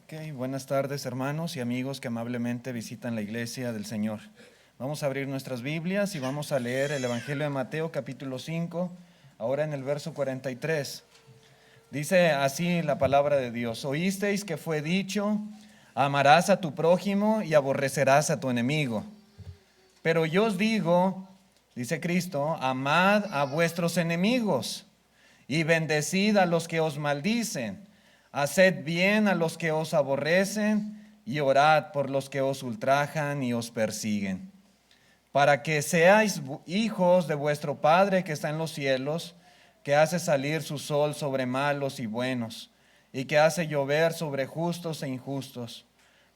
Ok, buenas tardes hermanos y amigos que amablemente visitan la iglesia del Señor. Vamos a abrir nuestras Biblias y vamos a leer el Evangelio de Mateo capítulo 5, ahora en el verso 43. Dice así la palabra de Dios: oísteis que fue dicho, amarás a tu prójimo y aborrecerás a tu enemigo. Pero yo os digo, dice Cristo, amad a vuestros enemigos y bendecid a los que os maldicen. Haced bien a los que os aborrecen y orad por los que os ultrajan y os persiguen, para que seáis hijos de vuestro Padre que está en los cielos, que hace salir su sol sobre malos y buenos, y que hace llover sobre justos e injustos.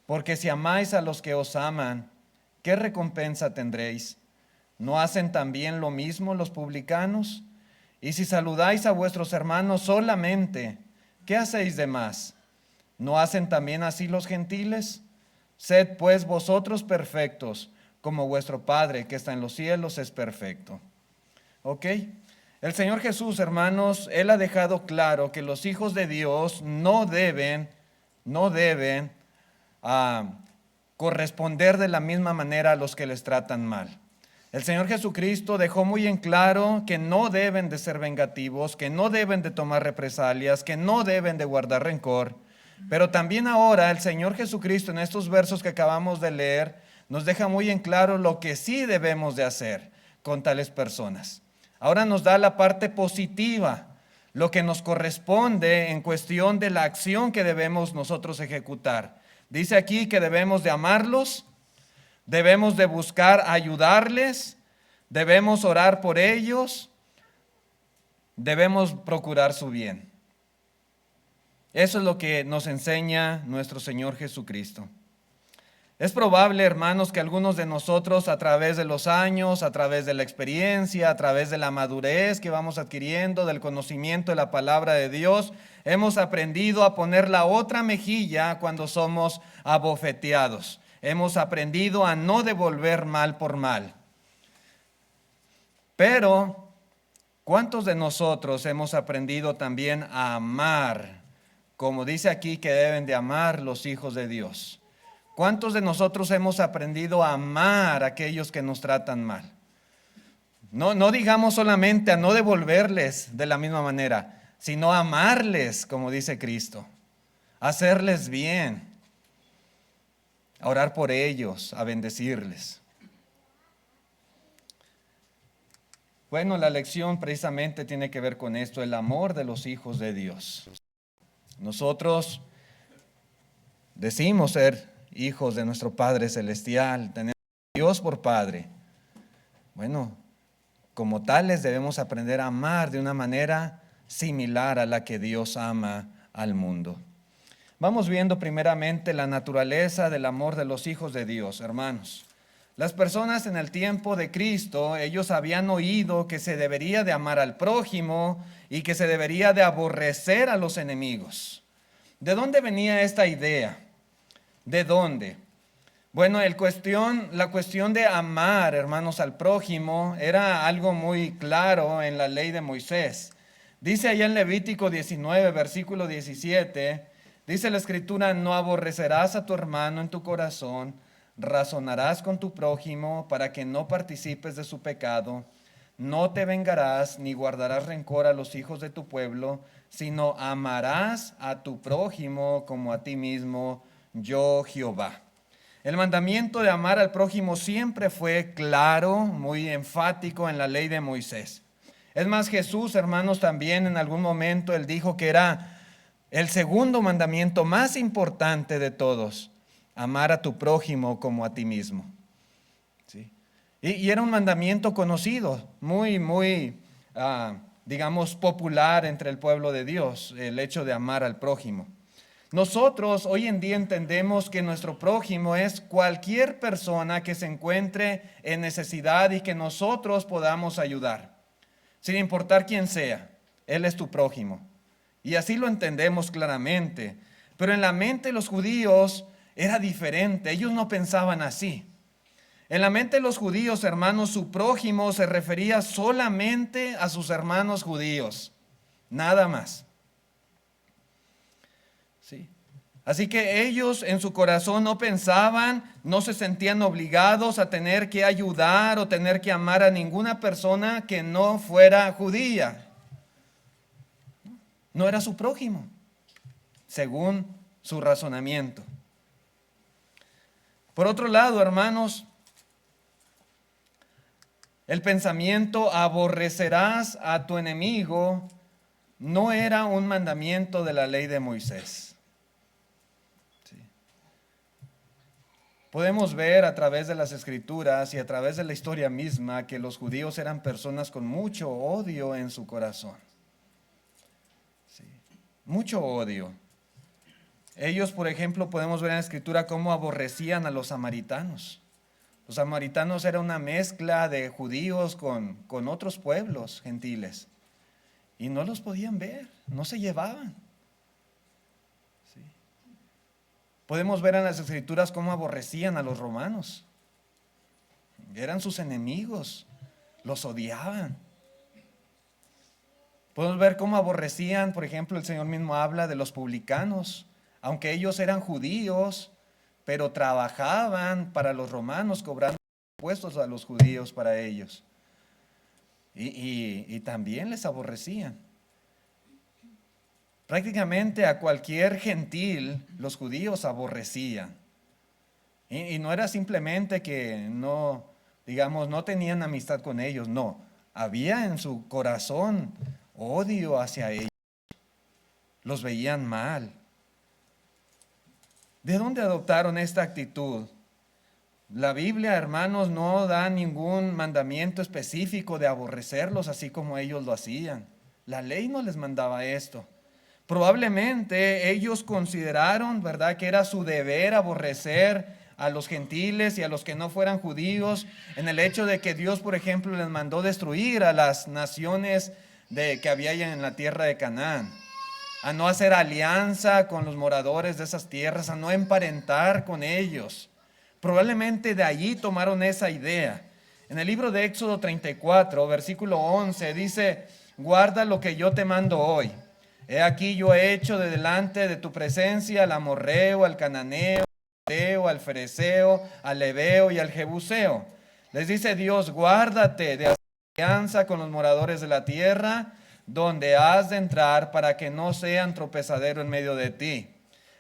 Porque si amáis a los que os aman, ¿qué recompensa tendréis? ¿No hacen también lo mismo los publicanos? Y si saludáis a vuestros hermanos solamente, ¿qué hacéis de más? ¿No hacen también así los gentiles? Sed pues vosotros perfectos, como vuestro Padre que está en los cielos es perfecto. ¿Ok? El Señor Jesús, hermanos, Él ha dejado claro que los hijos de Dios no deben corresponder de la misma manera a los que les tratan mal. El Señor Jesucristo dejó muy en claro que no deben de ser vengativos, que no deben de tomar represalias, que no deben de guardar rencor. Pero también ahora el Señor Jesucristo en estos versos que acabamos de leer nos deja muy en claro lo que sí debemos de hacer con tales personas. Ahora nos da la parte positiva, lo que nos corresponde en cuestión de la acción que debemos nosotros ejecutar. Dice aquí que debemos de amarlos, debemos de buscar ayudarles, debemos orar por ellos, debemos procurar su bien. Eso es lo que nos enseña nuestro Señor Jesucristo. Es probable, hermanos, que algunos de nosotros a través de los años, a través de la experiencia, a través de la madurez que vamos adquiriendo, del conocimiento de la palabra de Dios, hemos aprendido a poner la otra mejilla cuando somos abofeteados. Hemos aprendido a no devolver mal por mal. Pero, ¿cuántos de nosotros hemos aprendido también a amar, como dice aquí que deben de amar los hijos de Dios? ¿Cuántos de nosotros hemos aprendido a amar a aquellos que nos tratan mal? No digamos solamente a no devolverles de la misma manera, sino a amarles, como dice Cristo, a hacerles bien, a orar por ellos, a bendecirles. Bueno, la lección precisamente tiene que ver con esto, el amor de los hijos de Dios. Nosotros decimos ser hijos de nuestro Padre Celestial, tenemos a Dios por Padre. Bueno, como tales debemos aprender a amar de una manera similar a la que Dios ama al mundo. Vamos viendo primeramente la naturaleza del amor de los hijos de Dios, hermanos. Las personas en el tiempo de Cristo, ellos habían oído que se debería de amar al prójimo y que se debería de aborrecer a los enemigos. ¿De dónde venía esta idea? ¿De dónde? Bueno, la cuestión de amar, hermanos, al prójimo era algo muy claro en la ley de Moisés. Dice allá en Levítico 19, versículo 17, dice la Escritura: no aborrecerás a tu hermano en tu corazón, razonarás con tu prójimo para que no participes de su pecado, no te vengarás ni guardarás rencor a los hijos de tu pueblo, sino amarás a tu prójimo como a ti mismo, yo Jehová. El mandamiento de amar al prójimo siempre fue claro, muy enfático en la ley de Moisés. Es más, Jesús, hermanos, también en algún momento él dijo que era el segundo mandamiento más importante de todos: amar a tu prójimo como a ti mismo. ¿Sí? Y era un mandamiento conocido, muy, digamos, popular entre el pueblo de Dios, el hecho de amar al prójimo. Nosotros hoy en día entendemos que nuestro prójimo es cualquier persona que se encuentre en necesidad y que nosotros podamos ayudar, sin importar quién sea. Él es tu prójimo. Y así lo entendemos claramente. Pero en la mente de los judíos era diferente. Ellos no pensaban así. En la mente de los judíos, hermanos, su prójimo se refería solamente a sus hermanos judíos. Nada más. ¿Sí? Así que ellos en su corazón no pensaban, no se sentían obligados a tener que ayudar o tener que amar a ninguna persona que no fuera judía. No era su prójimo, según su razonamiento. Por otro lado, hermanos, el pensamiento aborrecerás a tu enemigo no era un mandamiento de la ley de Moisés. Sí. Podemos ver a través de las escrituras y a través de la historia misma que los judíos eran personas con mucho odio en su corazón. Sí. Mucho odio. Ellos, por ejemplo, podemos ver en la escritura cómo aborrecían a los samaritanos. Los samaritanos era una mezcla de judíos con otros pueblos gentiles. Y no los podían ver, no se llevaban. ¿Sí? Podemos ver en las escrituras cómo aborrecían a los romanos. Eran sus enemigos, los odiaban. Podemos ver cómo aborrecían, por ejemplo, el Señor mismo habla de los publicanos. Aunque ellos eran judíos, pero trabajaban para los romanos, cobrando impuestos a los judíos para ellos. Y también les aborrecían. Prácticamente a cualquier gentil los judíos aborrecían. Y no era simplemente que no, digamos, no tenían amistad con ellos, no. Había en su corazón odio hacia ellos. Los veían mal. ¿De dónde adoptaron esta actitud? La Biblia, hermanos, no da ningún mandamiento específico de aborrecerlos así como ellos lo hacían. La ley no les mandaba esto. Probablemente ellos consideraron, ¿verdad?, que era su deber aborrecer a los gentiles y a los que no fueran judíos, en el hecho de que Dios, por ejemplo, les mandó destruir a las naciones que había en la tierra de Canaán, a no hacer alianza con los moradores de esas tierras, a no emparentar con ellos. Probablemente de allí tomaron esa idea. En el libro de Éxodo 34, versículo 11, dice: guarda lo que yo te mando hoy. He aquí yo he hecho de delante de tu presencia al amorreo, al cananeo, al eteo, al fereceo, al heveo y al jebuseo. Les dice Dios: guárdate de hacer alianza con los moradores de la tierra, donde has de entrar, para que no sean tropezadero en medio de ti.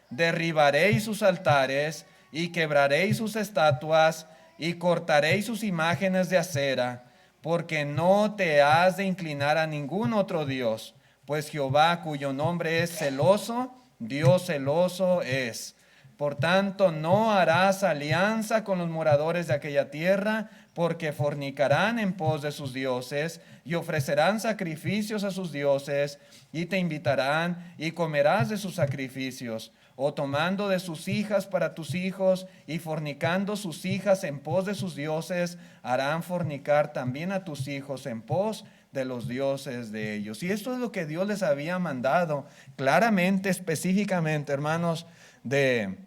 Derribaréis sus altares y quebraréis sus estatuas y cortaréis sus imágenes de acera, porque no te has de inclinar a ningún otro Dios, pues Jehová, cuyo nombre es celoso, Dios celoso es. Por tanto, no harás alianza con los moradores de aquella tierra, porque fornicarán en pos de sus dioses y ofrecerán sacrificios a sus dioses, y te invitarán y comerás de sus sacrificios, o tomando de sus hijas para tus hijos y fornicando sus hijas en pos de sus dioses, harán fornicar también a tus hijos en pos de los dioses de ellos. Y esto es lo que Dios les había mandado claramente, específicamente, hermanos, de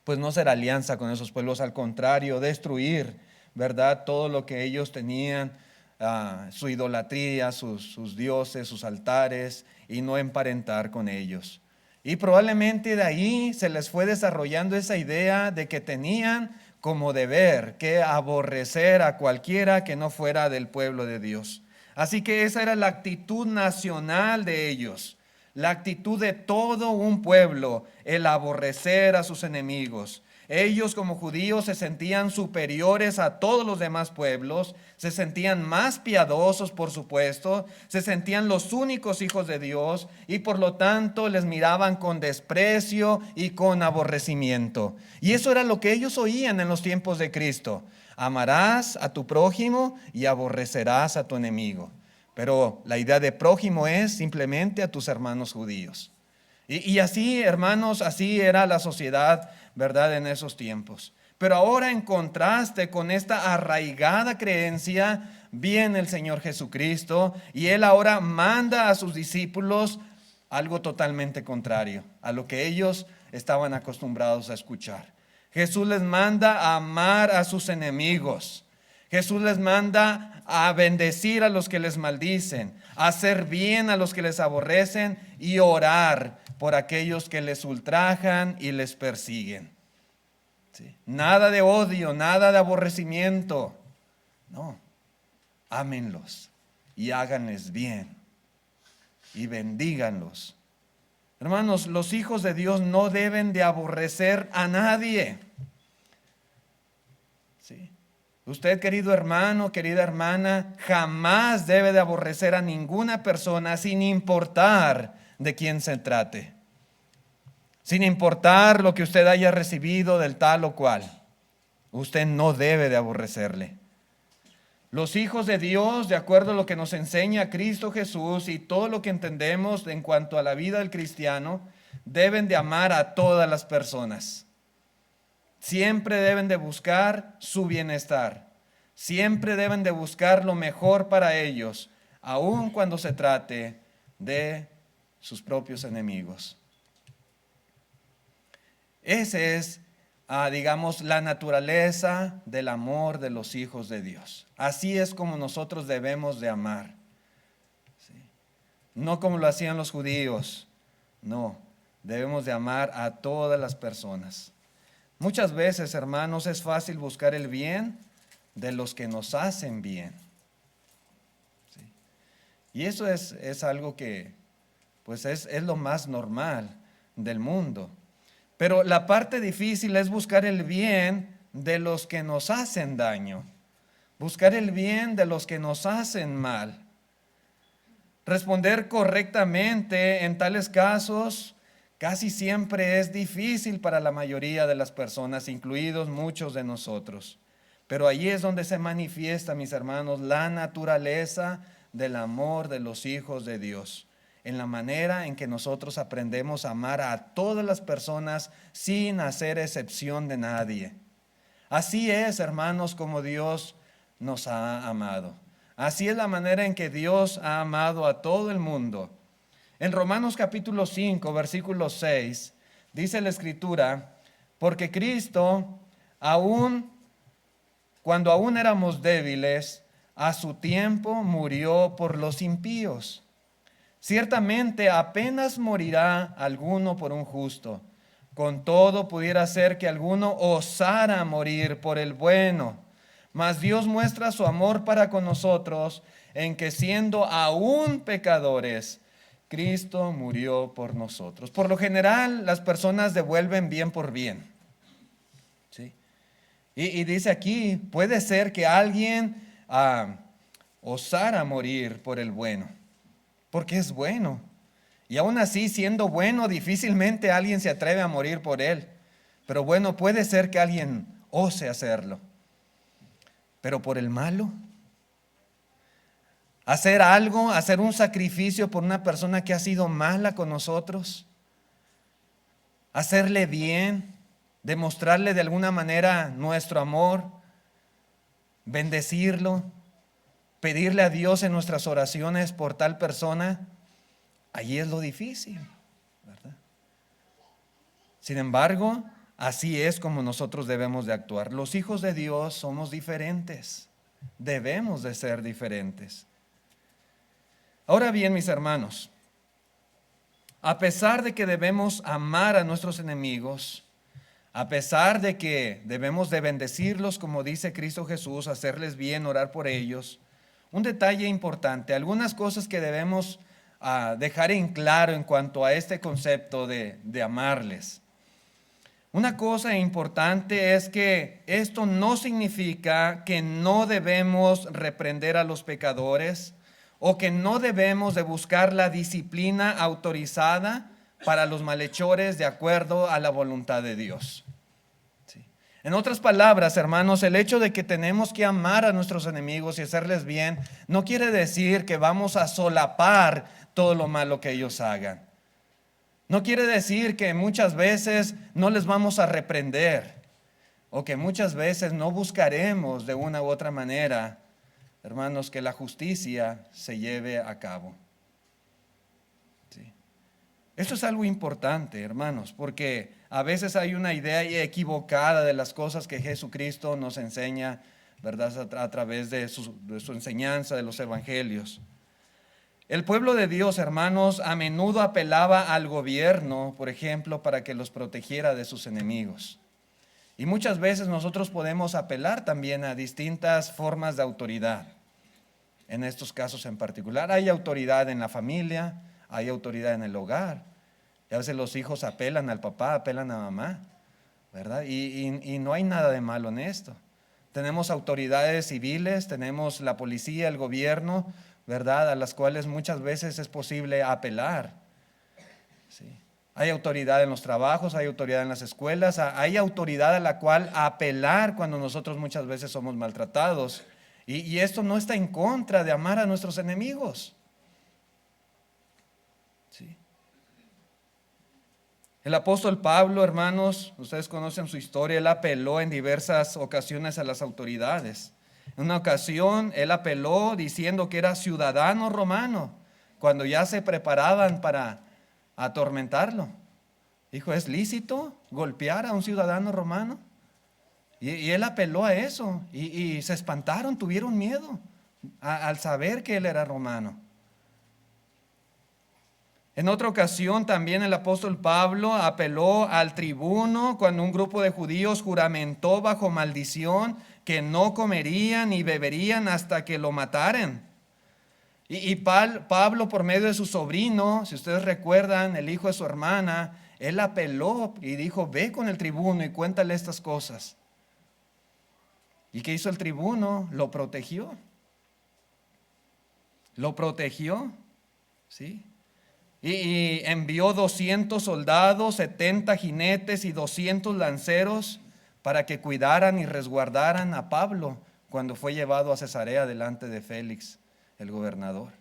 pues no hacer alianza con esos pueblos, al contrario, destruir, ¿verdad?, todo lo que ellos tenían, su idolatría, sus dioses, sus altares, y no emparentar con ellos. Y probablemente de ahí se les fue desarrollando esa idea de que tenían como deber que aborrecer a cualquiera que no fuera del pueblo de Dios. Así que esa era la actitud nacional de ellos, la actitud de todo un pueblo, el aborrecer a sus enemigos. Ellos como judíos se sentían superiores a todos los demás pueblos, se sentían más piadosos, por supuesto, se sentían los únicos hijos de Dios y por lo tanto les miraban con desprecio y con aborrecimiento. Y eso era lo que ellos oían en los tiempos de Cristo: amarás a tu prójimo y aborrecerás a tu enemigo. Pero la idea de prójimo es simplemente a tus hermanos judíos. Y así, hermanos, así era la sociedad, ¿verdad?, en esos tiempos. Pero ahora, en contraste con esta arraigada creencia, viene el Señor Jesucristo y Él ahora manda a sus discípulos algo totalmente contrario a lo que ellos estaban acostumbrados a escuchar. Jesús les manda a amar a sus enemigos. Jesús les manda a bendecir a los que les maldicen, hacer bien a los que les aborrecen y orar por aquellos que les ultrajan y les persiguen. ¿Sí? Nada de odio, nada de aborrecimiento. No, ámenlos y háganles bien y bendíganlos. Hermanos, los hijos de Dios no deben de aborrecer a nadie. ¿Sí? Usted, querido hermano, querida hermana, jamás debe de aborrecer a ninguna persona sin importar de quién se trate. Sin importar lo que usted haya recibido del tal o cual. Usted no debe de aborrecerle. Los hijos de Dios, de acuerdo a lo que nos enseña Cristo Jesús y todo lo que entendemos en cuanto a la vida del cristiano, deben de amar a todas las personas. Siempre deben de buscar su bienestar. Siempre deben de buscar lo mejor para ellos, aun cuando se trate de sus propios enemigos. Ese es, digamos, la naturaleza del amor de los hijos de Dios. Así es como nosotros debemos de amar. ¿Sí? No como lo hacían los judíos. No, debemos de amar a todas las personas. Muchas veces, hermanos, es fácil buscar el bien de los que nos hacen bien. ¿Sí? Y eso es algo que, pues es lo más normal del mundo. Pero la parte difícil es buscar el bien de los que nos hacen daño. Buscar el bien de los que nos hacen mal. Responder correctamente en tales casos casi siempre es difícil para la mayoría de las personas, incluidos muchos de nosotros. Pero allí es donde se manifiesta, mis hermanos, la naturaleza del amor de los hijos de Dios. En la manera en que nosotros aprendemos a amar a todas las personas sin hacer excepción de nadie. Así es, hermanos, como Dios nos ha amado. Así es la manera en que Dios ha amado a todo el mundo. En Romanos capítulo 5, versículo 6, dice la Escritura, porque Cristo, cuando aún éramos débiles, a su tiempo murió por los impíos. Ciertamente apenas morirá alguno por un justo. Con todo pudiera ser que alguno osara morir por el bueno. Mas Dios muestra su amor para con nosotros en que siendo aún pecadores, Cristo murió por nosotros. Por lo general, las personas devuelven bien por bien. ¿Sí? Y dice aquí, puede ser que alguien osara morir por el bueno, porque es bueno. Y aún así, siendo bueno, difícilmente alguien se atreve a morir por él. Pero bueno, puede ser que alguien ose hacerlo. Pero por el malo, hacer algo, hacer un sacrificio por una persona que ha sido mala con nosotros, hacerle bien, demostrarle de alguna manera nuestro amor, bendecirlo, pedirle a Dios en nuestras oraciones por tal persona, allí es lo difícil, ¿verdad? Sin embargo, así es como nosotros debemos de actuar. Los hijos de Dios somos diferentes, debemos de ser diferentes. Ahora bien, mis hermanos, a pesar de que debemos amar a nuestros enemigos, a pesar de que debemos de bendecirlos, como dice Cristo Jesús, hacerles bien, orar por ellos, un detalle importante, algunas cosas que debemos dejar en claro en cuanto a este concepto de amarles. Una cosa importante es que esto no significa que no debemos reprender a los pecadores o que no debemos de buscar la disciplina autorizada para los malhechores de acuerdo a la voluntad de Dios. Sí. En otras palabras, hermanos, el hecho de que tenemos que amar a nuestros enemigos y hacerles bien no quiere decir que vamos a solapar todo lo malo que ellos hagan. No quiere decir que muchas veces no les vamos a reprender o que muchas veces no buscaremos de una u otra manera, hermanos, que la justicia se lleve a cabo. Sí. Esto es algo importante, hermanos, porque a veces hay una idea equivocada de las cosas que Jesucristo nos enseña, ¿verdad? A través de su enseñanza de los evangelios. El pueblo de Dios, hermanos, a menudo apelaba al gobierno, por ejemplo, para que los protegiera de sus enemigos. Y muchas veces nosotros podemos apelar también a distintas formas de autoridad. En estos casos en particular, hay autoridad en la familia, hay autoridad en el hogar. Y a veces los hijos apelan al papá, apelan a mamá, ¿verdad? Y no hay nada de malo en esto. Tenemos autoridades civiles, tenemos la policía, el gobierno, ¿verdad? A las cuales muchas veces es posible apelar. ¿Sí? Hay autoridad en los trabajos, hay autoridad en las escuelas, hay autoridad a la cual apelar cuando nosotros muchas veces somos maltratados. Y esto no está en contra de amar a nuestros enemigos. ¿Sí? El apóstol Pablo, hermanos, ustedes conocen su historia, él apeló en diversas ocasiones a las autoridades. En una ocasión, él apeló diciendo que era ciudadano romano, cuando ya se preparaban para atormentarlo. Dijo, ¿es lícito golpear a un ciudadano romano? Y él apeló a eso, y se espantaron, tuvieron miedo al saber que él era romano. En otra ocasión también el apóstol Pablo apeló al tribuno cuando un grupo de judíos juramentó bajo maldición que no comerían ni beberían hasta que lo mataran. Y Pablo, por medio de su sobrino, si ustedes recuerdan, el hijo de su hermana, él apeló y dijo, ve con el tribuno y cuéntale estas cosas. ¿Y qué hizo el tribuno? Lo protegió. Lo protegió, ¿sí? Y envió 200 soldados, 70 jinetes y 200 lanceros para que cuidaran y resguardaran a Pablo cuando fue llevado a Cesarea delante de Félix, el gobernador.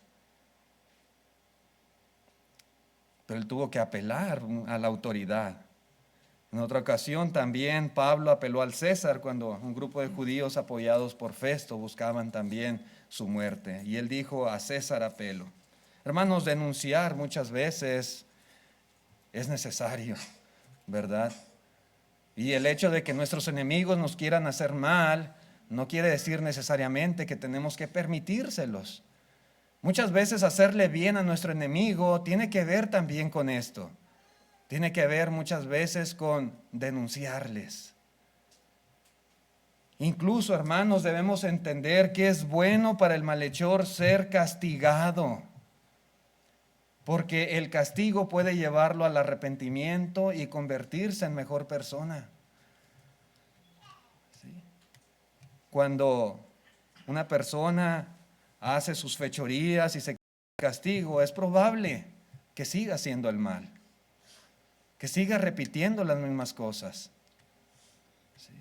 Pero él tuvo que apelar a la autoridad. En otra ocasión también Pablo apeló al César cuando un grupo de judíos apoyados por Festo buscaban también su muerte. Y él dijo, a César apelo. Hermanos, denunciar muchas veces es necesario, ¿verdad? Y el hecho de que nuestros enemigos nos quieran hacer mal no quiere decir necesariamente que tenemos que permitírselos. Muchas veces hacerle bien a nuestro enemigo tiene que ver también con esto. Tiene que ver muchas veces con denunciarles. Incluso, hermanos, debemos entender que es bueno para el malhechor ser castigado, porque el castigo puede llevarlo al arrepentimiento y convertirse en mejor persona. ¿Sí? Cuando una persona hace sus fechorías y se castigo, es probable que siga haciendo el mal, que siga repitiendo las mismas cosas. ¿Sí?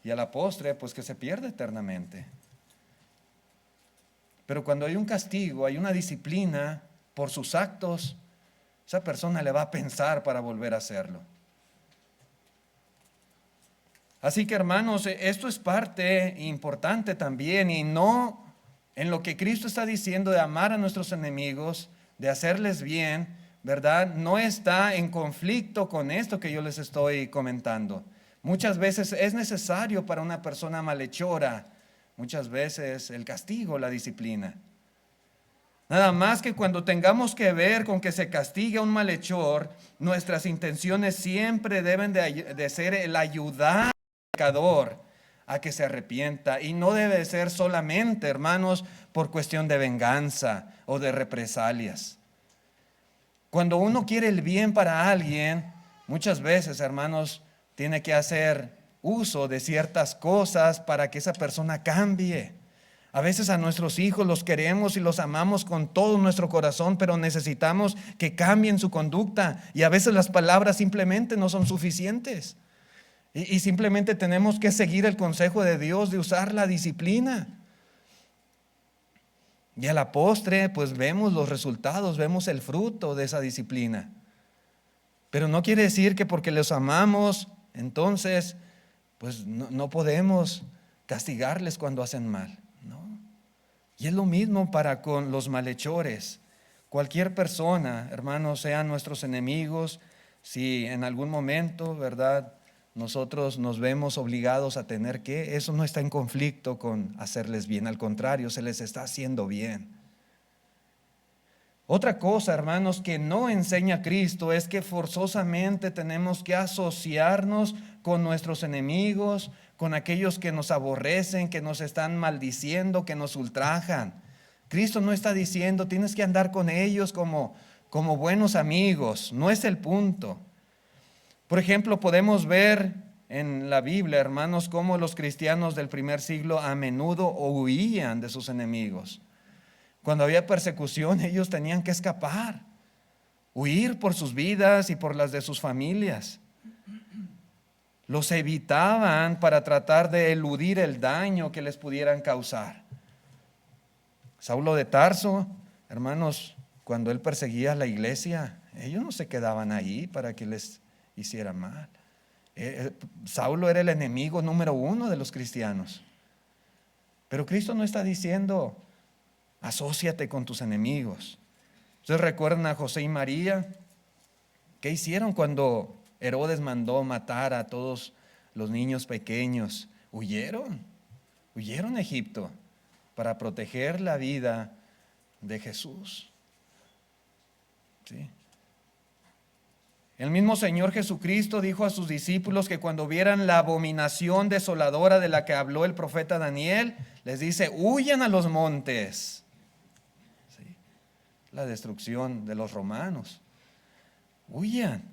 Y a la postre, pues que se pierde eternamente. Pero cuando hay un castigo, hay una disciplina por sus actos, esa persona le va a pensar para volver a hacerlo. Así que, hermanos, esto es parte importante también, y no en lo que Cristo está diciendo de amar a nuestros enemigos, de hacerles bien, ¿verdad? No está en conflicto con esto que yo les estoy comentando. Muchas veces es necesario para una persona malhechora, muchas veces el castigo, la disciplina. Nada más que cuando tengamos que ver con que se castigue a un malhechor, nuestras intenciones siempre deben de ser el ayudar al pecador a que se arrepienta. Y no debe ser solamente, hermanos, por cuestión de venganza o de represalias. Cuando uno quiere el bien para alguien, muchas veces, hermanos, tiene que hacer uso de ciertas cosas para que esa persona cambie. A veces a nuestros hijos los queremos y los amamos con todo nuestro corazón, pero necesitamos que cambien su conducta, y a veces las palabras simplemente no son suficientes. Y simplemente tenemos que seguir el consejo de Dios de usar la disciplina. Y a la postre, pues vemos los resultados, vemos el fruto de esa disciplina. Pero no quiere decir que porque los amamos, entonces, pues no podemos castigarles cuando hacen mal, ¿no? Y es lo mismo para con los malhechores. Cualquier persona, hermanos, sean nuestros enemigos, si en algún momento, ¿verdad?, nosotros nos vemos obligados a tener que, eso no está en conflicto con hacerles bien, al contrario, se les está haciendo bien. Otra cosa, hermanos, que no enseña Cristo es que forzosamente tenemos que asociarnos con nuestros enemigos, con aquellos que nos aborrecen, que nos están maldiciendo, que nos ultrajan. Cristo no está diciendo, tienes que andar con ellos como buenos amigos. No es el punto. Por ejemplo, podemos ver en la Biblia, hermanos, cómo los cristianos del primer siglo a menudo huían de sus enemigos. Cuando había persecución, ellos tenían que escapar, huir por sus vidas y por las de sus familias. Los evitaban para tratar de eludir el daño que les pudieran causar. Saulo de Tarso, hermanos, cuando él perseguía a la iglesia, ellos no se quedaban ahí para que les hiciera mal. Saulo era el enemigo número 1 de los cristianos. Pero Cristo no está diciendo, asóciate con tus enemigos. ¿Ustedes recuerdan a José y María? ¿Qué hicieron cuando Herodes mandó matar a todos los niños pequeños? Huyeron a Egipto para proteger la vida de Jesús. ¿Sí? El mismo Señor Jesucristo dijo a sus discípulos que cuando vieran la abominación desoladora de la que habló el profeta Daniel, les dice, huyan a los montes. ¿Sí? La destrucción de los romanos. Huyan.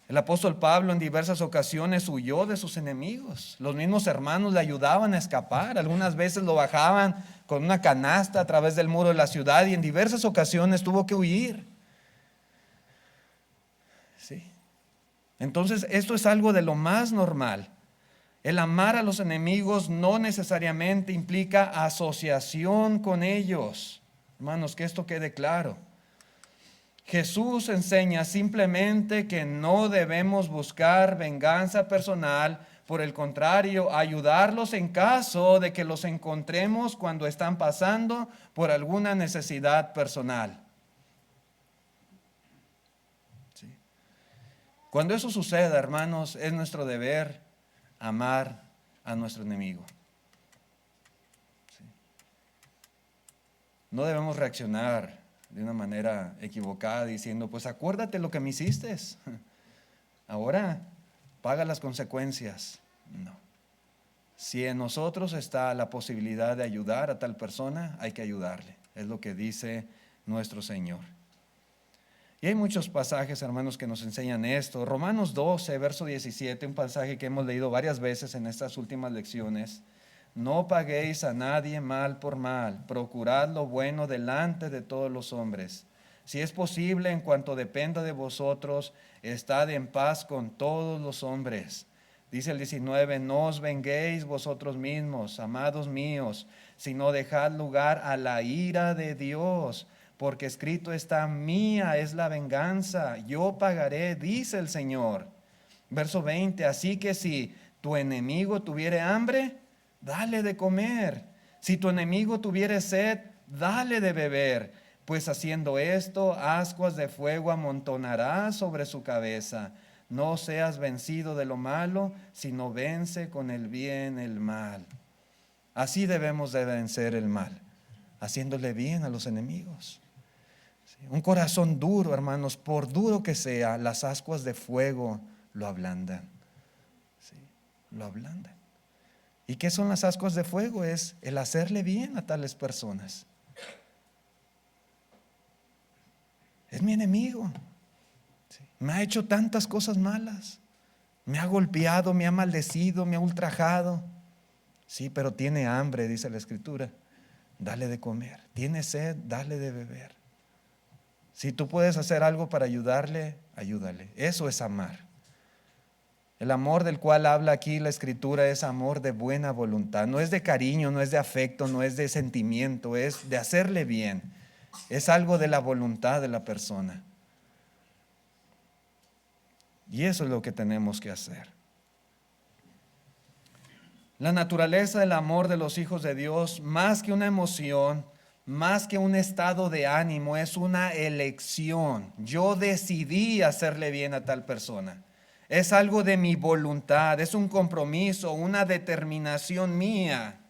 El apóstol Pablo en diversas ocasiones huyó de sus enemigos. Los mismos hermanos le ayudaban a escapar. Algunas veces lo bajaban con una canasta a través del muro de la ciudad y en diversas ocasiones tuvo que huir. ¿Sí? Entonces, esto es algo de lo más normal. El amar a los enemigos no necesariamente implica asociación con ellos. Hermanos, que esto quede claro. Jesús enseña simplemente que no debemos buscar venganza personal, por el contrario, ayudarlos en caso de que los encontremos cuando están pasando por alguna necesidad personal. ¿Sí? Cuando eso suceda, hermanos, es nuestro deber amar a nuestro enemigo. ¿Sí? No debemos reaccionar de una manera equivocada diciendo, pues acuérdate lo que me hiciste, ahora paga las consecuencias. No. Si en nosotros está la posibilidad de ayudar a tal persona, hay que ayudarle. Es lo que dice nuestro Señor. Y hay muchos pasajes, hermanos, que nos enseñan esto. Romanos 12, verso 17, un pasaje que hemos leído varias veces en estas últimas lecciones. No paguéis a nadie mal por mal, procurad lo bueno delante de todos los hombres. Si es posible, en cuanto dependa de vosotros, estad en paz con todos los hombres. Dice el 19, no os venguéis vosotros mismos, amados míos, sino dejad lugar a la ira de Dios, porque escrito está, mía es la venganza, yo pagaré, dice el Señor. Verso 20, así que si tu enemigo tuviere hambre, dale de comer. Si tu enemigo tuviere sed, dale de beber, pues haciendo esto, ascuas de fuego amontonará sobre su cabeza. No seas vencido de lo malo, sino vence con el bien el mal. Así debemos de vencer el mal, haciéndole bien a los enemigos. Un corazón duro, hermanos, por duro que sea, las ascuas de fuego lo ablandan. ¿Sí? Lo ablandan. ¿Y qué son las ascuas de fuego? Es el hacerle bien a tales personas. Es mi enemigo. ¿Sí? Me ha hecho tantas cosas malas. Me ha golpeado, me ha maldecido, me ha ultrajado. Sí, pero tiene hambre, dice la Escritura. Dale de comer. Tiene sed, dale de beber. Si tú puedes hacer algo para ayudarle, ayúdale. Eso es amar. El amor del cual habla aquí la Escritura es amor de buena voluntad. No es de cariño, no es de afecto, no es de sentimiento, es de hacerle bien. Es algo de la voluntad de la persona. Y eso es lo que tenemos que hacer. La naturaleza del amor de los hijos de Dios, más que una emoción, más que un estado de ánimo, es una elección. Yo decidí hacerle bien a tal persona. Es algo de mi voluntad, es un compromiso, una determinación mía.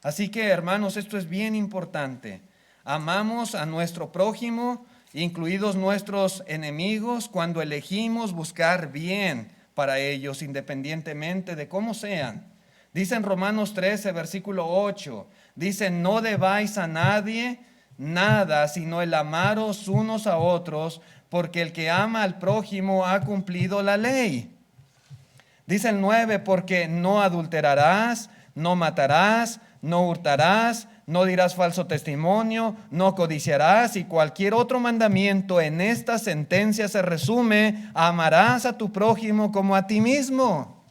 Así que, hermanos, esto es bien importante. Amamos a nuestro prójimo, incluidos nuestros enemigos, cuando elegimos buscar bien para ellos, independientemente de cómo sean. Dice en Romanos 13, versículo 8, dice, no debáis a nadie nada, sino el amaros unos a otros, porque el que ama al prójimo ha cumplido la ley. Dice el 9, porque no adulterarás, no matarás, no hurtarás, no dirás falso testimonio, no codiciarás, y cualquier otro mandamiento en esta sentencia se resume: amarás a tu prójimo como a ti mismo.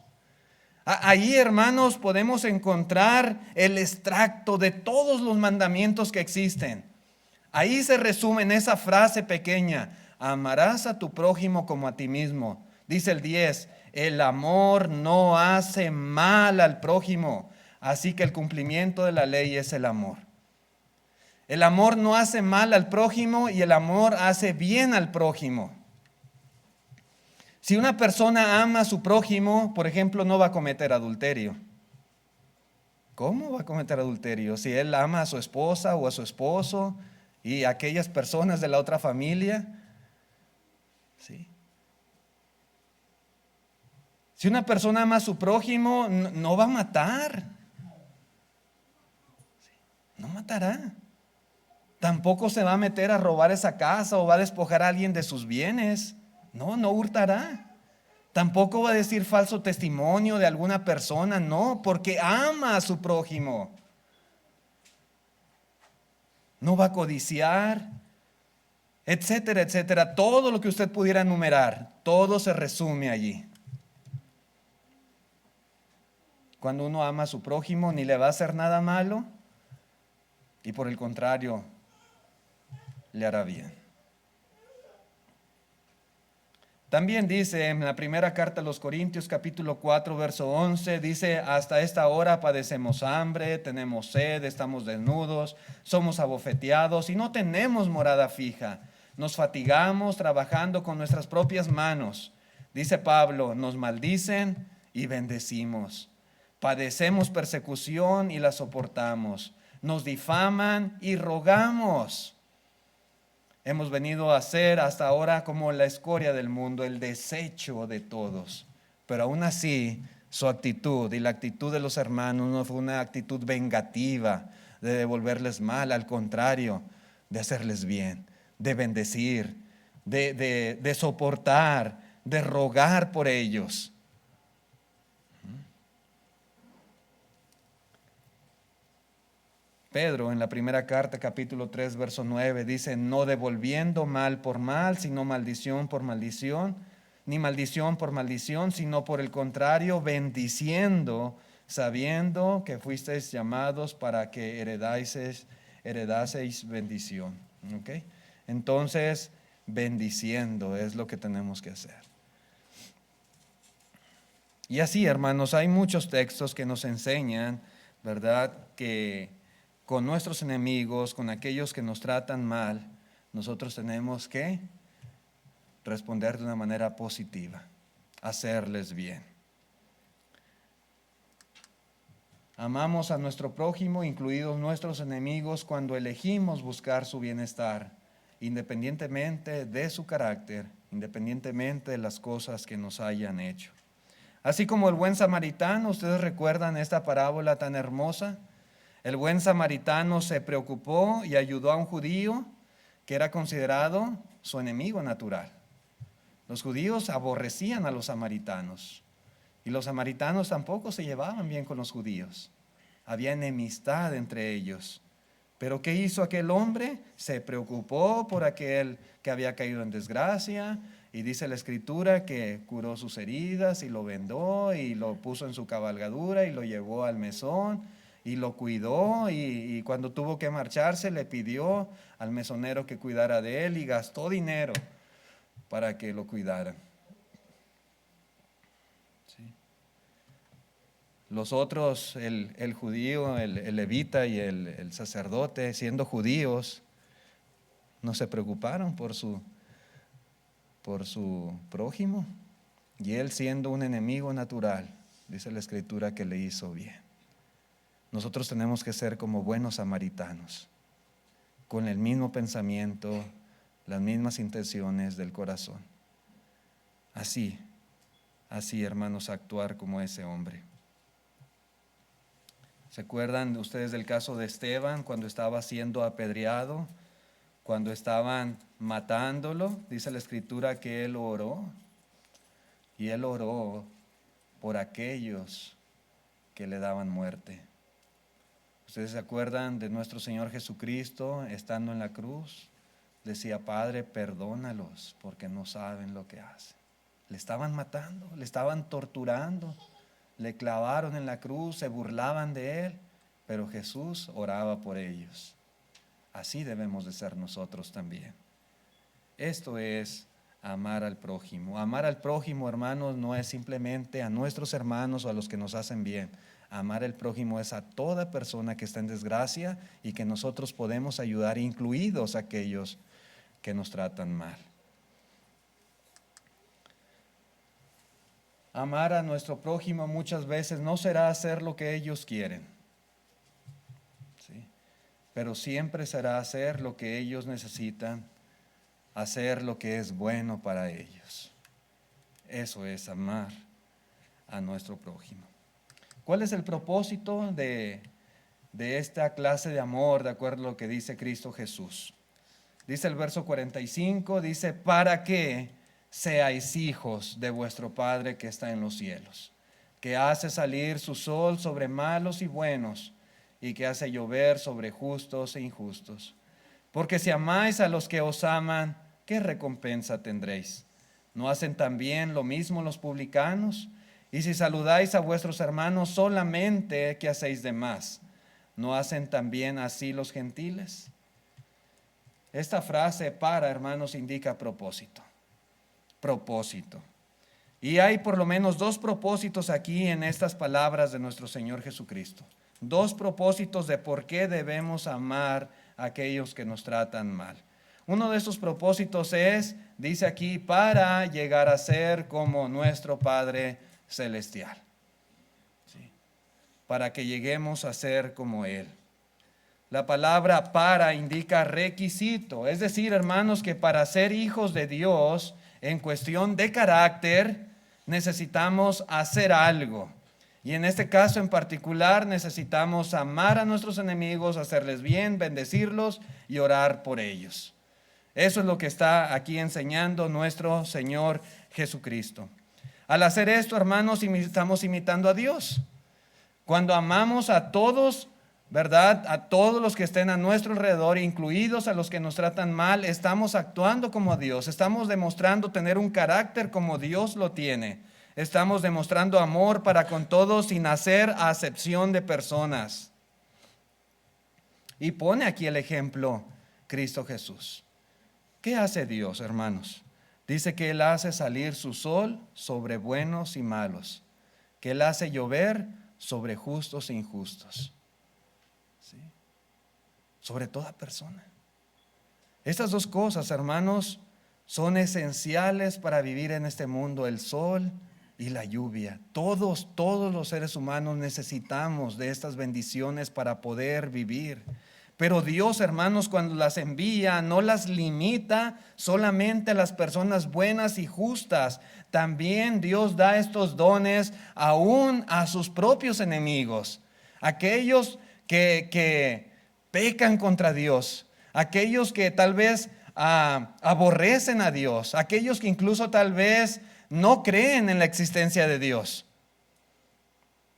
Ahí, hermanos, podemos encontrar el extracto de todos los mandamientos que existen. Ahí se resume en esa frase pequeña: amarás a tu prójimo como a ti mismo. Dice el 10, el amor no hace mal al prójimo, así que el cumplimiento de la ley es el amor. El amor no hace mal al prójimo y el amor hace bien al prójimo. Si una persona ama a su prójimo, por ejemplo, no va a cometer adulterio. ¿Cómo va a cometer adulterio? Si él ama a su esposa o a su esposo y a aquellas personas de la otra familia. ¿Sí? Si una persona ama a su prójimo, no va a matar. No matará. Tampoco se va a meter a robar esa casa o va a despojar a alguien de sus bienes. No hurtará. Tampoco va a decir falso testimonio de alguna persona, no, porque ama a su prójimo. No va a codiciar, etcétera, etcétera. Todo lo que usted pudiera enumerar, todo se resume allí. Cuando uno ama a su prójimo, ni le va a hacer nada malo y por el contrario, le hará bien. También dice en la primera carta a los Corintios, capítulo 4, verso 11, dice, hasta esta hora padecemos hambre, tenemos sed, estamos desnudos, somos abofeteados y no tenemos morada fija. Nos fatigamos trabajando con nuestras propias manos. Dice Pablo, nos maldicen y bendecimos. Padecemos persecución y la soportamos. Nos difaman y rogamos. Hemos venido a ser hasta ahora como la escoria del mundo, el desecho de todos. Pero aún así, su actitud y la actitud de los hermanos no fue una actitud vengativa de devolverles mal, al contrario, de hacerles bien, de bendecir, de soportar, de rogar por ellos. Pedro en la primera carta, capítulo 3, verso 9, dice, no devolviendo mal por mal, sino maldición por maldición, ni maldición por maldición, sino por el contrario, bendiciendo, sabiendo que fuisteis llamados para que heredaseis bendición. ¿Okay? Entonces, bendiciendo es lo que tenemos que hacer. Y así, hermanos, hay muchos textos que nos enseñan, ¿verdad?, que con nuestros enemigos, con aquellos que nos tratan mal, nosotros tenemos que responder de una manera positiva, hacerles bien. Amamos a nuestro prójimo, incluidos nuestros enemigos, cuando elegimos buscar su bienestar, independientemente de su carácter, independientemente de las cosas que nos hayan hecho. Así como el buen samaritano, ¿ustedes recuerdan esta parábola tan hermosa? El buen samaritano se preocupó y ayudó a un judío que era considerado su enemigo natural. Los judíos aborrecían a los samaritanos y los samaritanos tampoco se llevaban bien con los judíos. Había enemistad entre ellos. Pero ¿qué hizo aquel hombre? Se preocupó por aquel que había caído en desgracia y dice la Escritura que curó sus heridas y lo vendó y lo puso en su cabalgadura y lo llevó al mesón. Y lo cuidó y cuando tuvo que marcharse le pidió al mesonero que cuidara de él y gastó dinero para que lo cuidara. ¿Sí? Los otros, el judío, el levita y el sacerdote, siendo judíos, no se preocuparon por su prójimo. Y él, siendo un enemigo natural, dice la Escritura que le hizo bien. Nosotros tenemos que ser como buenos samaritanos, con el mismo pensamiento, las mismas intenciones del corazón. Así, hermanos, actuar como ese hombre. ¿Se acuerdan ustedes del caso de Esteban cuando estaba siendo apedreado? Cuando estaban matándolo, dice la Escritura que él oró. Y él oró por aquellos que le daban muerte. ¿Ustedes se acuerdan de nuestro Señor Jesucristo estando en la cruz? Decía, Padre, perdónalos porque no saben lo que hacen. Le estaban matando, le estaban torturando, le clavaron en la cruz, se burlaban de él, pero Jesús oraba por ellos. Así debemos de ser nosotros también. Esto es amar al prójimo. Amar al prójimo, hermanos, no es simplemente a nuestros hermanos o a los que nos hacen bien. Amar al prójimo es a toda persona que está en desgracia y que nosotros podemos ayudar, incluidos aquellos que nos tratan mal. Amar a nuestro prójimo muchas veces no será hacer lo que ellos quieren, ¿sí? Pero siempre será hacer lo que ellos necesitan, hacer lo que es bueno para ellos. Eso es amar a nuestro prójimo. ¿Cuál es el propósito de esta clase de amor, de acuerdo a lo que dice Cristo Jesús? Dice el verso 45, dice, para que seáis hijos de vuestro Padre que está en los cielos, que hace salir su sol sobre malos y buenos, y que hace llover sobre justos e injustos. Porque si amáis a los que os aman, ¿qué recompensa tendréis? ¿No hacen también lo mismo los publicanos? Y si saludáis a vuestros hermanos solamente, ¿qué hacéis de más? ¿No hacen también así los gentiles? Esta frase para, hermanos, indica propósito. Propósito. Y hay por lo menos dos propósitos aquí en estas palabras de nuestro Señor Jesucristo. Dos propósitos de por qué debemos amar a aquellos que nos tratan mal. Uno de esos propósitos es, dice aquí, para llegar a ser como nuestro Padre Celestial. ¿Sí? Para que lleguemos a ser como Él. La palabra para indica requisito, es decir, hermanos, que para ser hijos de Dios, en cuestión de carácter, necesitamos hacer algo. Y en este caso en particular necesitamos amar a nuestros enemigos, hacerles bien, bendecirlos y orar por ellos. Eso es lo que está aquí enseñando nuestro Señor Jesucristo. Al hacer esto, hermanos, estamos imitando a Dios. Cuando amamos a todos, ¿verdad? A todos los que estén a nuestro alrededor, incluidos a los que nos tratan mal, estamos actuando como Dios. Estamos demostrando tener un carácter como Dios lo tiene. Estamos demostrando amor para con todos sin hacer acepción de personas. Y pone aquí el ejemplo Cristo Jesús. ¿Qué hace Dios, hermanos? Dice que Él hace salir su sol sobre buenos y malos, que Él hace llover sobre justos e injustos, ¿sí? Sobre toda persona. Estas dos cosas, hermanos, son esenciales para vivir en este mundo, el sol y la lluvia. Todos los seres humanos necesitamos de estas bendiciones para poder vivir. Pero Dios, hermanos, cuando las envía, no las limita solamente a las personas buenas y justas. También Dios da estos dones aún a sus propios enemigos. Aquellos que pecan contra Dios. Aquellos que tal vez aborrecen a Dios. Aquellos que incluso tal vez no creen en la existencia de Dios.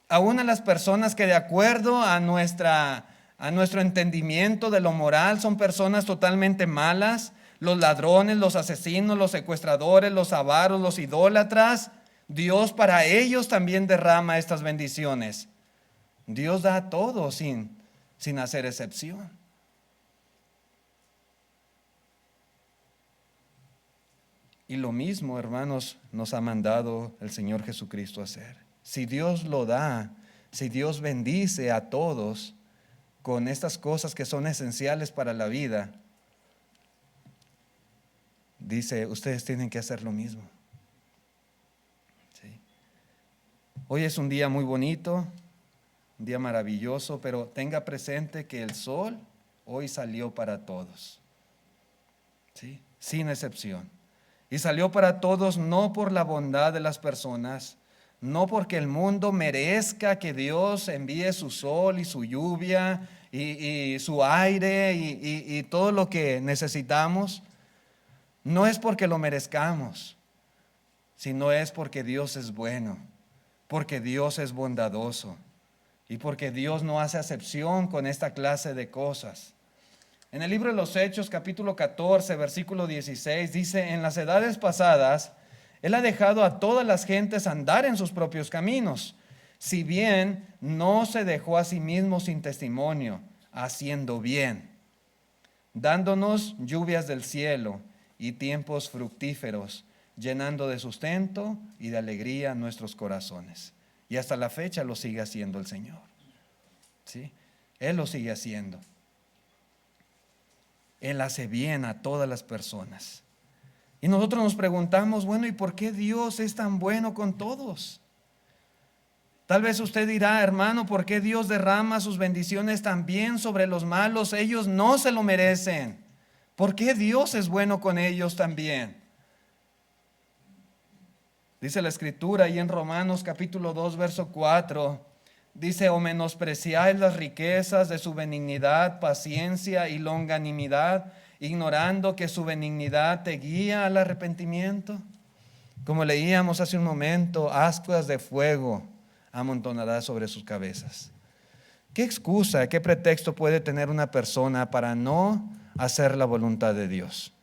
Aún a las personas que de acuerdo a nuestro entendimiento de lo moral son personas totalmente malas, los ladrones, los asesinos, los secuestradores, los avaros, los idólatras, Dios para ellos también derrama estas bendiciones. Dios da a todos sin hacer excepción. Y lo mismo, hermanos, nos ha mandado el Señor Jesucristo a hacer. Si Dios lo da, si Dios bendice a todos con estas cosas que son esenciales para la vida, dice, ustedes tienen que hacer lo mismo. Hoy es un día muy bonito, un día maravilloso, pero tenga presente que el sol hoy salió para todos, ¿sí? Sin excepción. Y salió para todos no por la bondad de las personas, no porque el mundo merezca que Dios envíe su sol y su lluvia y su aire y todo lo que necesitamos. No es porque lo merezcamos, sino es porque Dios es bueno, porque Dios es bondadoso y porque Dios no hace acepción con esta clase de cosas. En el libro de los Hechos, capítulo 14, versículo 16, dice: en las edades pasadas, Él ha dejado a todas las gentes andar en sus propios caminos, si bien no se dejó a sí mismo sin testimonio, haciendo bien, dándonos lluvias del cielo y tiempos fructíferos, llenando de sustento y de alegría nuestros corazones. Y hasta la fecha lo sigue haciendo el Señor, ¿sí? Él lo sigue haciendo. Él hace bien a todas las personas. Y nosotros nos preguntamos, bueno, ¿y por qué Dios es tan bueno con todos? Tal vez usted dirá: hermano, ¿por qué Dios derrama sus bendiciones también sobre los malos? Ellos no se lo merecen. ¿Por qué Dios es bueno con ellos también? Dice la Escritura ahí en Romanos capítulo 2, verso 4. Dice: o menospreciáis las riquezas de su benignidad, paciencia y longanimidad, ignorando que su benignidad te guía al arrepentimiento. Como leíamos hace un momento, ascuas de fuego amontonará sobre sus cabezas. ¿Qué excusa, qué pretexto puede tener una persona para no hacer la voluntad de Dios?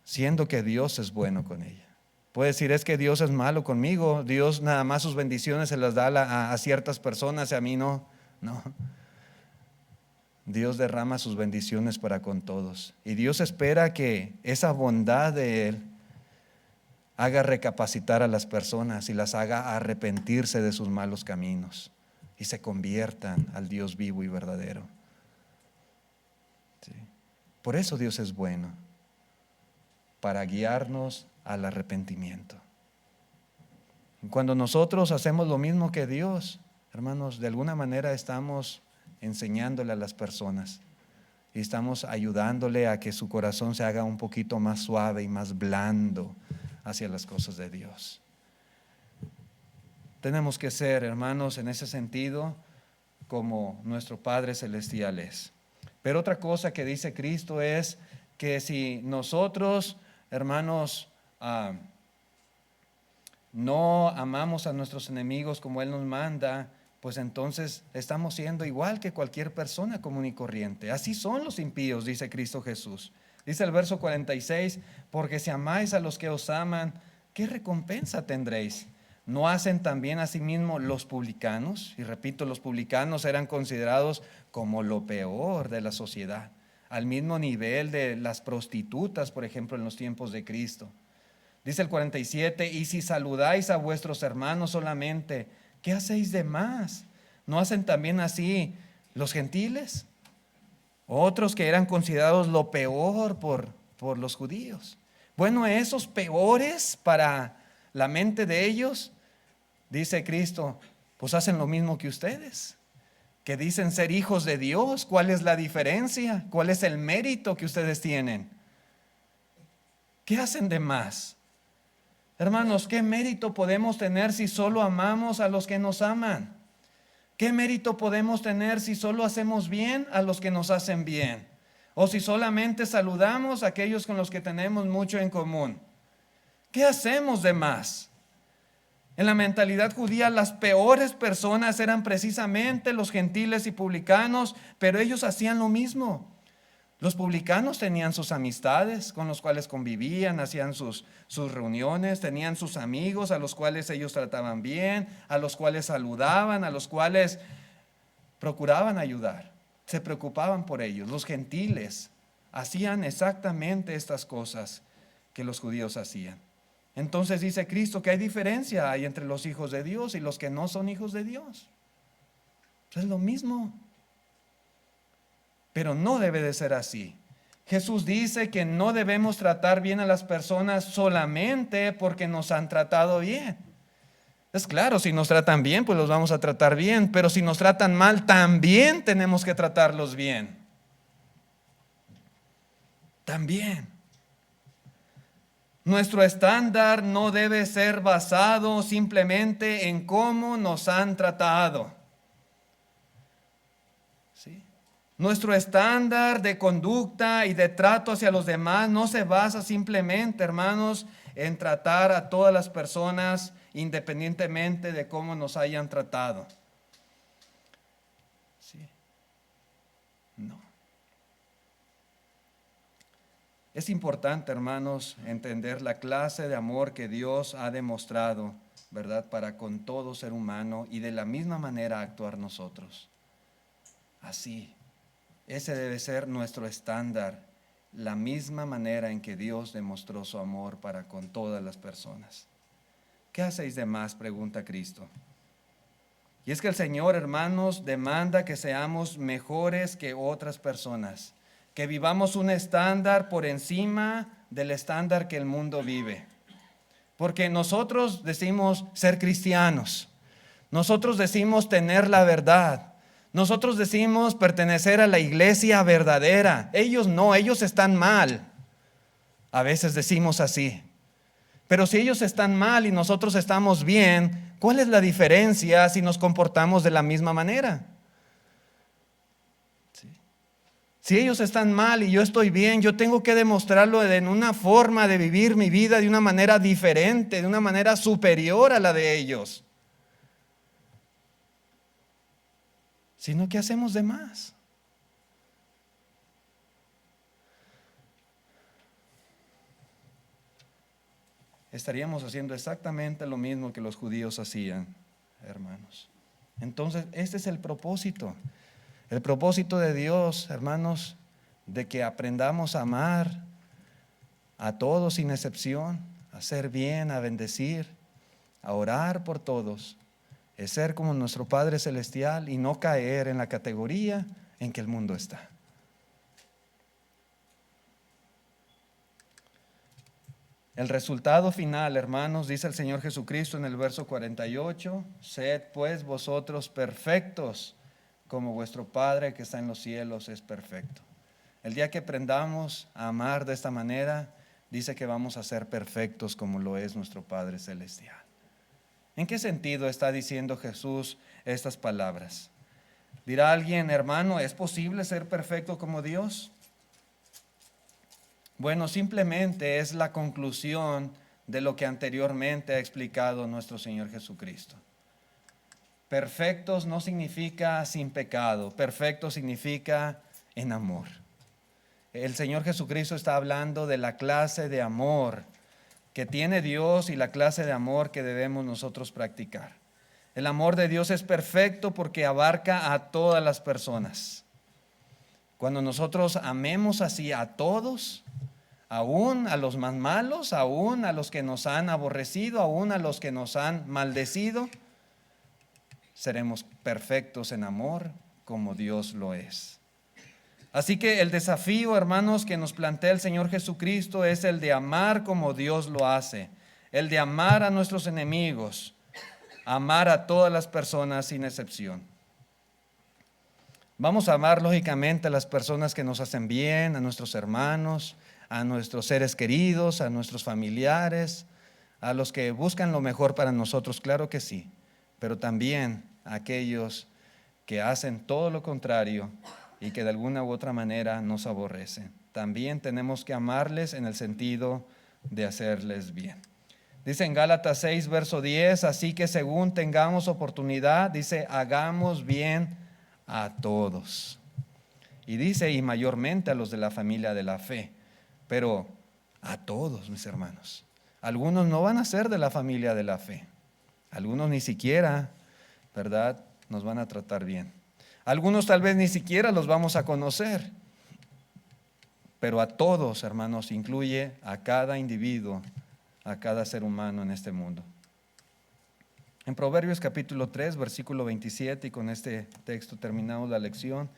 Siendo que Dios es bueno con ella. Puede decir: es que Dios es malo conmigo, Dios nada más sus bendiciones se las da a ciertas personas y a mí no. No. Dios derrama sus bendiciones para con todos. Y Dios espera que esa bondad de Él haga recapacitar a las personas y las haga arrepentirse de sus malos caminos y se conviertan al Dios vivo y verdadero. ¿Sí? Por eso Dios es bueno, para guiarnos al arrepentimiento. Cuando nosotros hacemos lo mismo que Dios, hermanos, de alguna manera estamos enseñándole a las personas y estamos ayudándole a que su corazón se haga un poquito más suave y más blando hacia las cosas de Dios. Tenemos que ser, hermanos, en ese sentido, como nuestro Padre Celestial es. Pero otra cosa que dice Cristo es que si nosotros, hermanos, no amamos a nuestros enemigos como Él nos manda, pues entonces estamos siendo igual que cualquier persona común y corriente. Así son los impíos, dice Cristo Jesús. Dice el verso 46, porque si amáis a los que os aman, ¿qué recompensa tendréis? ¿No hacen también asimismo los publicanos? Y repito, los publicanos eran considerados como lo peor de la sociedad, al mismo nivel de las prostitutas, por ejemplo, en los tiempos de Cristo. Dice el 47, y si saludáis a vuestros hermanos solamente, ¿qué hacéis de más? ¿No hacen también así los gentiles? Otros que eran considerados lo peor por los judíos. Bueno, esos peores para la mente de ellos, dice Cristo, pues hacen lo mismo que ustedes, que dicen ser hijos de Dios. ¿Cuál es la diferencia? ¿Cuál es el mérito que ustedes tienen? ¿Qué hacen de más? Hermanos, ¿qué mérito podemos tener si solo amamos a los que nos aman? ¿Qué mérito podemos tener si solo hacemos bien a los que nos hacen bien? O si solamente saludamos a aquellos con los que tenemos mucho en común. ¿Qué hacemos de más? En la mentalidad judía, las peores personas eran precisamente los gentiles y publicanos, pero ellos hacían lo mismo. Los publicanos tenían sus amistades con los cuales convivían, hacían sus reuniones, tenían sus amigos a los cuales ellos trataban bien, a los cuales saludaban, a los cuales procuraban ayudar, se preocupaban por ellos. Los gentiles hacían exactamente estas cosas que los judíos hacían. Entonces dice Cristo que hay diferencia entre los hijos de Dios y los que no son hijos de Dios. Es lo mismo. Pero no debe de ser así. Jesús dice que no debemos tratar bien a las personas solamente porque nos han tratado bien. Es claro, si nos tratan bien, pues los vamos a tratar bien, pero si nos tratan mal, también tenemos que tratarlos bien. También. Nuestro estándar no debe ser basado simplemente en cómo nos han tratado. ¿Sí? Nuestro estándar de conducta y de trato hacia los demás no se basa simplemente, hermanos, en tratar a todas las personas independientemente de cómo nos hayan tratado. ¿Sí? No. Es importante, hermanos, entender la clase de amor que Dios ha demostrado, ¿verdad?, para con todo ser humano, y de la misma manera actuar nosotros. Así, ese debe ser nuestro estándar, la misma manera en que Dios demostró su amor para con todas las personas. ¿Qué hacéis de más?, pregunta Cristo. Y es que el Señor, hermanos, demanda que seamos mejores que otras personas, que vivamos un estándar por encima del estándar que el mundo vive. Porque nosotros decimos ser cristianos, nosotros decimos tener la verdad, nosotros decimos pertenecer a la iglesia verdadera. Ellos no, ellos están mal. A veces decimos así. Pero si ellos están mal y nosotros estamos bien, ¿cuál es la diferencia si nos comportamos de la misma manera? ¿Sí? Si ellos están mal y yo estoy bien, yo tengo que demostrarlo en una forma de vivir mi vida de una manera diferente, de una manera superior a la de ellos. Sino, ¿qué hacemos de más? Estaríamos haciendo exactamente lo mismo que los judíos hacían, hermanos. Entonces, este es el propósito. El propósito de Dios, hermanos, de que aprendamos a amar a todos sin excepción, a hacer bien, a bendecir, a orar por todos, es ser como nuestro Padre Celestial y no caer en la categoría en que el mundo está. El resultado final, hermanos, dice el Señor Jesucristo en el verso 48, sed pues vosotros perfectos, como vuestro Padre que está en los cielos es perfecto. El día que aprendamos a amar de esta manera, dice que vamos a ser perfectos como lo es nuestro Padre Celestial. ¿En qué sentido está diciendo Jesús estas palabras? Dirá alguien, hermano, ¿es posible ser perfecto como Dios? Bueno, simplemente es la conclusión de lo que anteriormente ha explicado nuestro Señor Jesucristo. Perfectos no significa sin pecado, perfecto significa en amor. El Señor Jesucristo está hablando de la clase de amor que tiene Dios y la clase de amor que debemos nosotros practicar. El amor de Dios es perfecto porque abarca a todas las personas. Cuando nosotros amemos así a todos, aún a los más malos, aún a los que nos han aborrecido, aún a los que nos han maldecido, seremos perfectos en amor como Dios lo es. Así que el desafío, hermanos, que nos plantea el Señor Jesucristo es el de amar como Dios lo hace, el de amar a nuestros enemigos, amar a todas las personas sin excepción. Vamos a amar lógicamente a las personas que nos hacen bien, a nuestros hermanos, a nuestros seres queridos, a nuestros familiares, a los que buscan lo mejor para nosotros, claro que sí, pero también a aquellos que hacen todo lo contrario y que de alguna u otra manera nos aborrecen. También tenemos que amarles en el sentido de hacerles bien. Dice en Gálatas 6, verso 10, así que según tengamos oportunidad, dice, hagamos bien a todos. Y dice, y mayormente a los de la familia de la fe, pero a todos, mis hermanos. Algunos no van a ser de la familia de la fe. Algunos ni siquiera, ¿verdad?, nos van a tratar bien. Algunos tal vez ni siquiera los vamos a conocer. Pero a todos, hermanos, incluye a cada individuo, a cada ser humano en este mundo. En Proverbios capítulo 3, versículo 27, y con este texto terminamos la lección,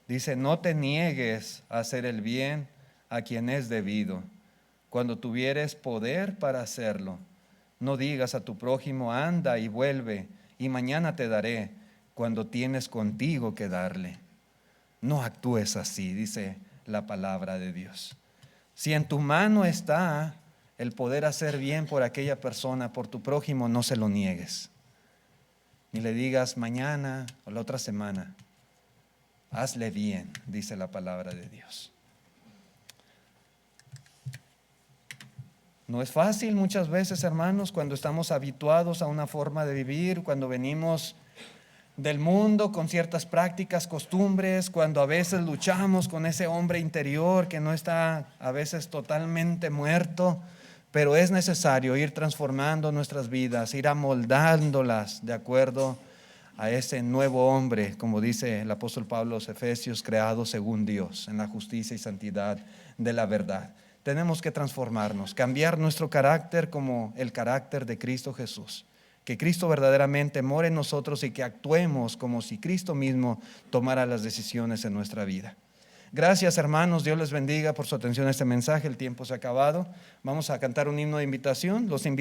dice, no te niegues a hacer el bien a quien es debido, cuando tuvieres poder para hacerlo. No digas a tu prójimo, anda y vuelve, y mañana te daré, cuando tienes contigo que darle. No actúes así, dice la palabra de Dios. Si en tu mano está el poder hacer bien por aquella persona, por tu prójimo, no se lo niegues. Ni le digas mañana o la otra semana. Hazle bien, dice la palabra de Dios. No es fácil muchas veces, hermanos, cuando estamos habituados a una forma de vivir, cuando venimos del mundo con ciertas prácticas, costumbres, cuando a veces luchamos con ese hombre interior que no está a veces totalmente muerto, pero es necesario ir transformando nuestras vidas, ir amoldándolas de acuerdo a ese nuevo hombre, como dice el apóstol Pablo a los Efesios, creado según Dios, en la justicia y santidad de la verdad. Tenemos que transformarnos, cambiar nuestro carácter como el carácter de Cristo Jesús. Que Cristo verdaderamente more en nosotros y que actuemos como si Cristo mismo tomara las decisiones en nuestra vida. Gracias, hermanos, Dios les bendiga por su atención a este mensaje. El tiempo se ha acabado. Vamos a cantar un himno de invitación. Los invito